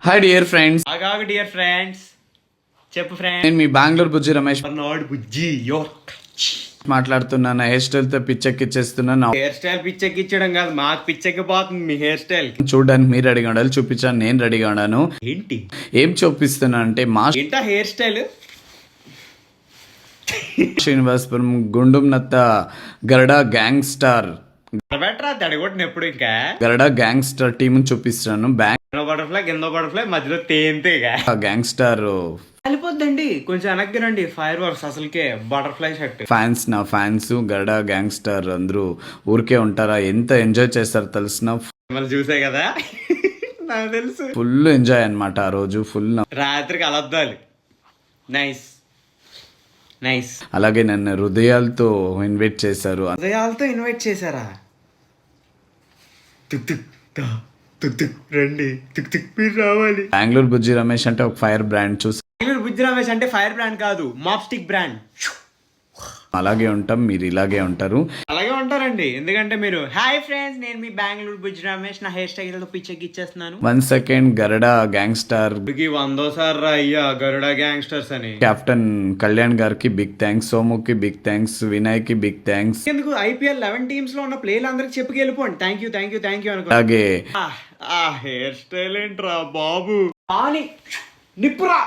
Hi dear friends, ఆగాగు dear friends, చెప్పు friends. నేను మీ బెంగళూరు బుజ్జి రమేష్ నాడు బుజ్జి యోర్క్ మాట్లాడుతున్నాను. హెయిర్ స్టైల్ తో పిచ్చెక్కిచ్చేస్తున్నాను. హెయిర్ స్టైల్ పిచ్చెక్కిచ్చడం కాదు, మాకు పిచ్చెక్కిపోతుంది మీ హెయిర్ స్టైల్. చూడడానికి మీరు రెడీగా ఉండాలి, చూపించాను నేను రెడీగా ఉన్నాను. ఏంటి ఏం చూపిస్తున్నా అంటే మా ఏంటా హెయిర్ స్టైల్? శ్రీనివాసపురం గుండుం నత్త గరడా గ్యాంగ్స్టార్ బెటరా తడగొట్టిన ఎప్పుడు ఇంకా గరడా గ్యాంగ్స్టార్ టీమ్ చూపిస్తున్నాను. బటర్ఫ్లై కింద బటర్ఫ్లై మధ్యలో తేంతేగా గ్యాంగ్స్టార్ కలిపోద్దండి. కొంచెం వెనక్కి రండి. ఫైర్ వర్క్స్ అసలుకే బటర్ఫ్లై షర్ట్. ఫ్యాన్స్, నా ఫ్యాన్స్ గరడా గ్యాంగ్స్టార్ అందరూ ఊరికే ఉంటారా? ఎంత ఎంజాయ్ చేస్తారు తెలిసిన. మళ్ళీ చూసే కదా నాకు తెలుసు. ఫుల్ ఎంజాయ్ అన్నమాట ఆ రోజు. ఫుల్ రాత్రికి అలద్దాలి. Nice nice. అలాగే నన్ను హృదయాలతో ఇన్వైట్ చేశారు. ఉదయాలతో ఇన్వైట్ చేశారా? తుక్ తుక్ తా, తుక్ తుక్ రండి, తుక్ తుక్ మీరు రావాలి. బెంగళూరు బుజ్జి రమేష్ అంటే ఒక ఫైర్ బ్రాండ్ చూసి బెంగళూరు బుజ్జి రమేష్ అంటే ఫైర్ బ్రాండ్ కాదు, మాప్ స్టిక్ బ్రాండ్. అలాగే ఉంటాం, మీరు ఇలాగే ఉంటారు. అలాగే ఉంటారండి, ఎందుకంటే మీరు హాయ్ ఫ్రెండ్స్, నేను మీ బెంగళూరు బుజ్జి రమేష్, నా హెయిర్ స్టైల్ తో పిచ్చెక్కి ఇచ్చేస్తున్నాను. 1 సెకండ్ గరడా గ్యాంగ్స్టార్ 100 అయ్యా గరుడా గ్యాంగ్స్టర్స్ అని. కెప్టెన్ కళ్యాణ్ గారికి బిగ్ థ్యాంక్స్, సోముకి బిగ్ థ్యాంక్స్, వినయ్ కి బిగ్ థ్యాంక్స్. ఎందుకు ఐపీఎల్ 11 టీమ్స్ లో ఉన్న ప్లేయర్లు అందరికి చెప్పుకెళ్ళిపోండి thank you thank you thank you అనుకో. అలాగే ఆ హెయిర్ స్టైల్ ఏంట్రా బాబు, నిప్పురా.